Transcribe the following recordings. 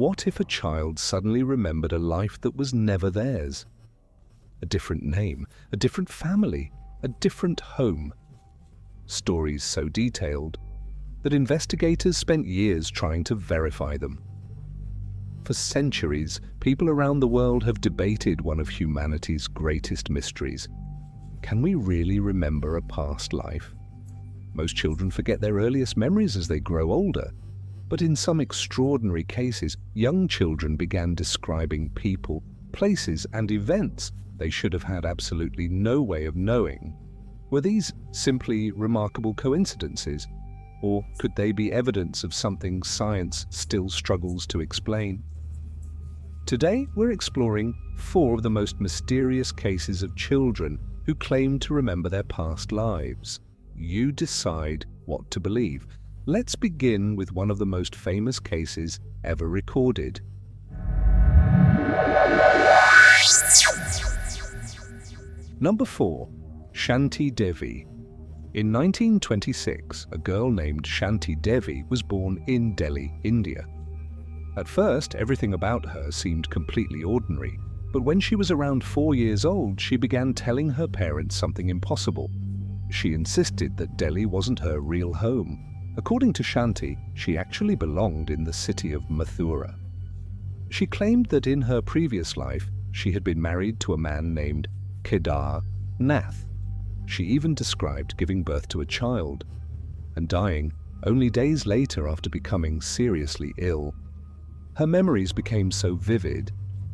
What if a child suddenly remembered a life that was never theirs? A different name, a different family, a different home. Stories so detailed that investigators spent years trying to verify them. For centuries, people around the world have debated one of humanity's greatest mysteries. Can we really remember a past life? Most children forget their earliest memories as they grow older, but in some extraordinary cases, young children began describing people, places, and events they should have had absolutely no way of knowing. Were these simply remarkable coincidences, or could they be evidence of something science still struggles to explain? Today, we're exploring 4 of the most mysterious cases of children who claim to remember their past lives. You decide what to believe. Let's begin with one of the most famous cases ever recorded. Number 4. Shanti Devi. In 1926, a girl named Shanti Devi was born in Delhi, India. At first, everything about her seemed completely ordinary, but when she was around 4 years old, she began telling her parents something impossible. She insisted that Delhi wasn't her real home. According to Shanti, she actually belonged in the city of Mathura. She claimed that in her previous life, she had been married to a man named Kedar Nath. She even described giving birth to a child and dying only days later after becoming seriously ill. Her memories became so vivid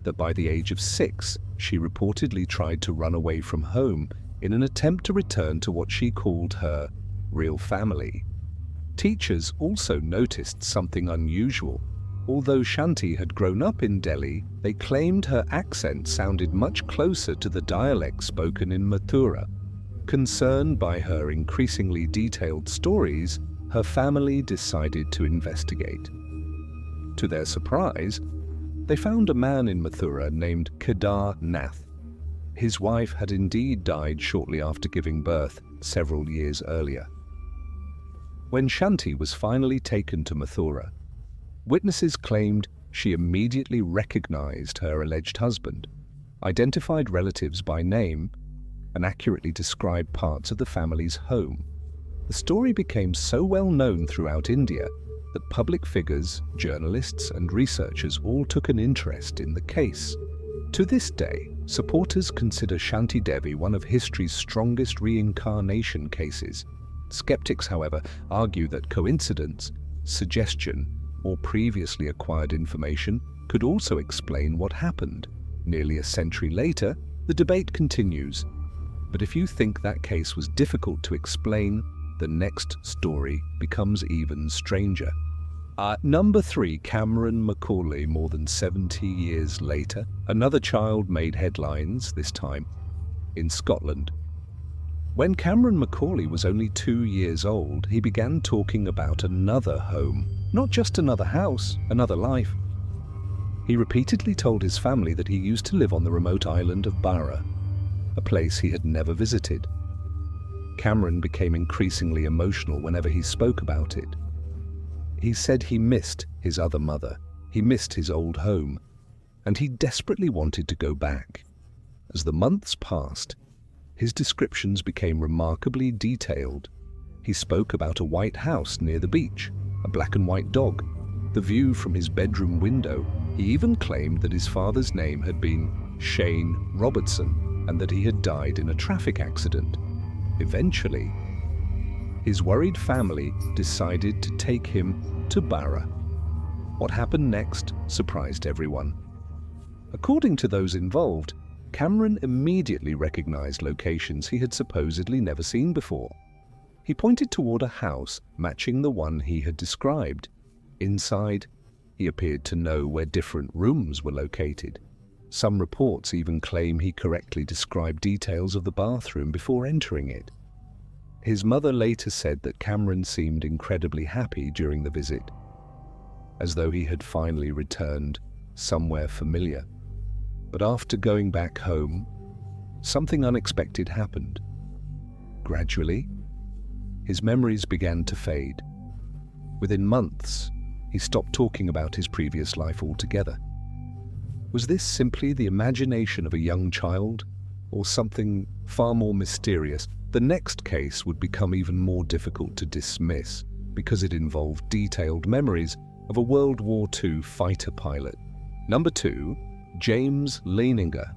that by the age of 6, she reportedly tried to run away from home in an attempt to return to what she called her real family. Teachers also noticed something unusual. Although Shanti had grown up in Delhi, they claimed her accent sounded much closer to the dialect spoken in Mathura. Concerned by her increasingly detailed stories, her family decided to investigate. To their surprise, they found a man in Mathura named Kedar Nath. His wife had indeed died shortly after giving birth, several years earlier. When Shanti was finally taken to Mathura, witnesses claimed she immediately recognized her alleged husband, identified relatives by name, and accurately described parts of the family's home. The story became so well known throughout India that public figures, journalists, and researchers all took an interest in the case. To this day, supporters consider Shanti Devi one of history's strongest reincarnation cases. Skeptics, however, argue that coincidence, suggestion, or previously acquired information could also explain what happened. Nearly a century later, the debate continues. But if you think that case was difficult to explain, the next story becomes even stranger. Number 3, Cameron Macaulay. More than 70 years later, another child made headlines, this time in Scotland. When Cameron Macaulay was only 2 years old, he began talking about another home, not just another house, another life. He repeatedly told his family that he used to live on the remote island of Barra, a place he had never visited. Cameron became increasingly emotional whenever he spoke about it. He said he missed his other mother, he missed his old home, and he desperately wanted to go back. As the months passed, his descriptions became remarkably detailed. He spoke about a white house near the beach, a black and white dog, the view from his bedroom window. He even claimed that his father's name had been Shane Robertson and that he had died in a traffic accident. Eventually, his worried family decided to take him to Barra. What happened next surprised everyone. According to those involved, Cameron immediately recognized locations he had supposedly never seen before. He pointed toward a house matching the one he had described. Inside, he appeared to know where different rooms were located. Some reports even claim he correctly described details of the bathroom before entering it. His mother later said that Cameron seemed incredibly happy during the visit, as though he had finally returned somewhere familiar. But after going back home, something unexpected happened. Gradually, his memories began to fade. Within months, he stopped talking about his previous life altogether. Was this simply the imagination of a young child, or something far more mysterious? The next case would become even more difficult to dismiss because it involved detailed memories of a World War II fighter pilot. Number 2, James Leininger.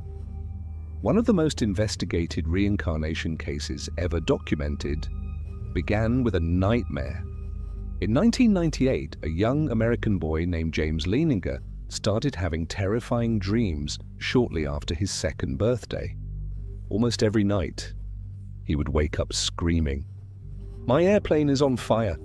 One of the most investigated reincarnation cases ever documented began with a nightmare. In 1998, a young American boy named James Leininger started having terrifying dreams shortly after his 2nd birthday. Almost every night, he would wake up screaming, "My airplane is on fire!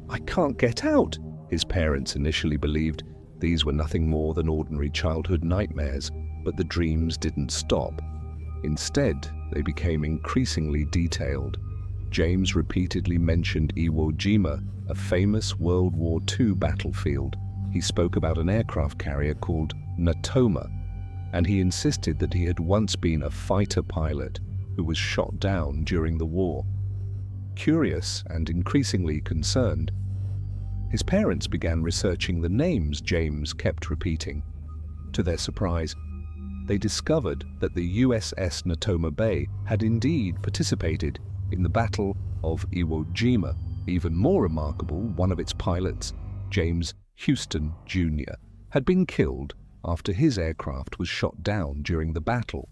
I can't get out!" His parents initially believed these were nothing more than ordinary childhood nightmares, but the dreams didn't stop. Instead, they became increasingly detailed. James repeatedly mentioned Iwo Jima, a famous World War II battlefield. He spoke about an aircraft carrier called Natoma, and he insisted that he had once been a fighter pilot who was shot down during the war. Curious and increasingly concerned, his parents began researching the names James kept repeating. To their surprise, they discovered that the USS Natoma Bay had indeed participated in the Battle of Iwo Jima. Even more remarkable, one of its pilots, James Houston Jr., had been killed after his aircraft was shot down during the battle.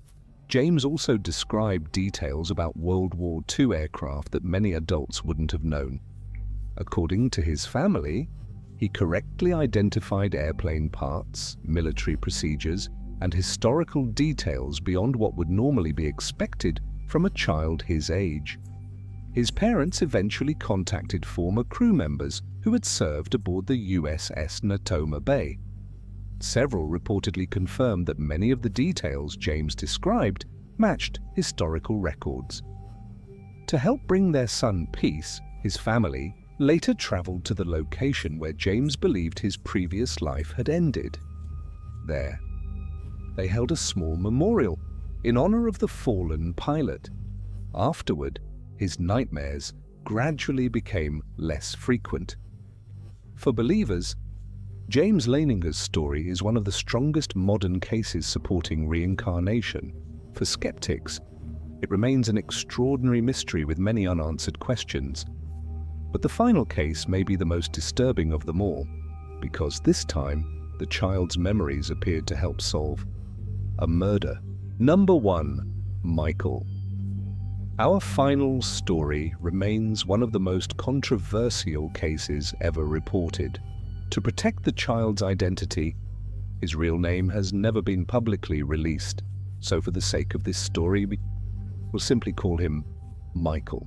James also described details about World War II aircraft that many adults wouldn't have known. According to his family, he correctly identified airplane parts, military procedures, and historical details beyond what would normally be expected from a child his age. His parents eventually contacted former crew members who had served aboard the USS Natoma Bay. Several reportedly confirmed that many of the details James described matched historical records. To help bring their son peace, his family later traveled to the location where James believed his previous life had ended. There, they held a small memorial in honor of the fallen pilot. Afterward, his nightmares gradually became less frequent. For believers, James Leininger's story is one of the strongest modern cases supporting reincarnation. For skeptics, it remains an extraordinary mystery with many unanswered questions. But the final case may be the most disturbing of them all, because this time the child's memories appeared to help solve a murder. Number 1, Michael. Our final story remains one of the most controversial cases ever reported. To protect the child's identity, his real name has never been publicly released, so for the sake of this story, we'll simply call him Michael.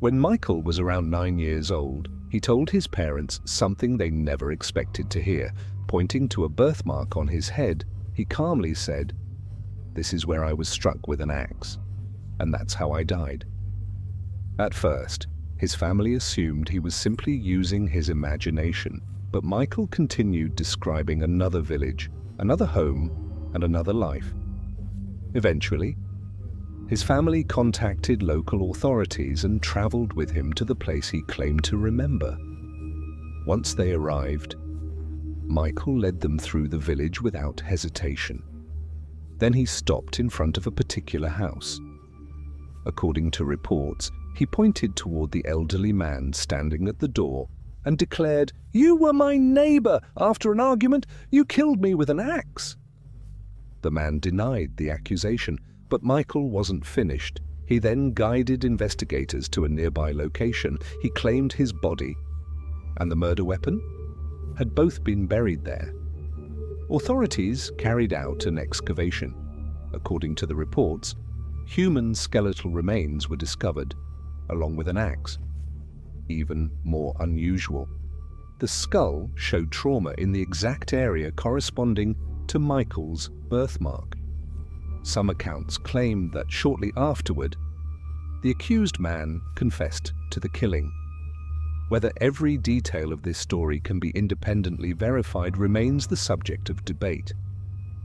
When Michael was around 9 years old, he told his parents something they never expected to hear. Pointing to a birthmark on his head, he calmly said, "This is where I was struck with an axe, and that's how I died." At first, his family assumed he was simply using his imagination, but Michael continued describing another village, another home, and another life. Eventually, his family contacted local authorities and traveled with him to the place he claimed to remember. Once they arrived, Michael led them through the village without hesitation. Then he stopped in front of a particular house. According to reports, he pointed toward the elderly man standing at the door and declared, "You were my neighbor. After an argument, you killed me with an axe." The man denied the accusation, but Michael wasn't finished. He then guided investigators to a nearby location. He claimed his body and the murder weapon had both been buried there. Authorities carried out an excavation. According to the reports, human skeletal remains were discovered, along with an axe. Even more unusual, the skull showed trauma in the exact area corresponding to Michael's birthmark. Some accounts claim that shortly afterward, the accused man confessed to the killing. Whether every detail of this story can be independently verified remains the subject of debate,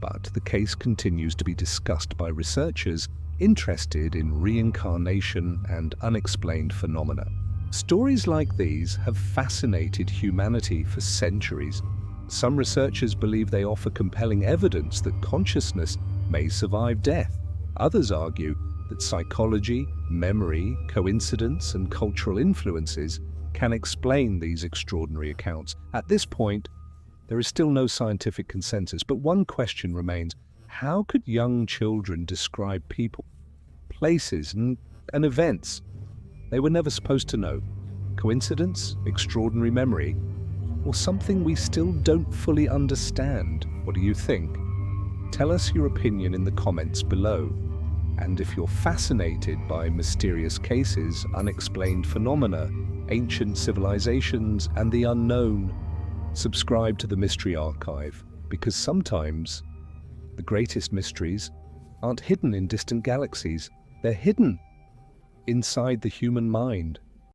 but the case continues to be discussed by researchers interested in reincarnation and unexplained phenomena. Stories like these have fascinated humanity for centuries. Some researchers believe they offer compelling evidence that consciousness may survive death. Others argue that psychology, memory, coincidence, and cultural influences can explain these extraordinary accounts. At this point, there is still no scientific consensus, but one question remains: how could young children describe people, places, and events they were never supposed to know? Coincidence, extraordinary memory, or something we still don't fully understand? What do you think? Tell us your opinion in the comments below. And if you're fascinated by mysterious cases, unexplained phenomena, ancient civilizations, and the unknown, subscribe to the Mystery Archive, because sometimes the greatest mysteries aren't hidden in distant galaxies. They're hidden inside the human mind.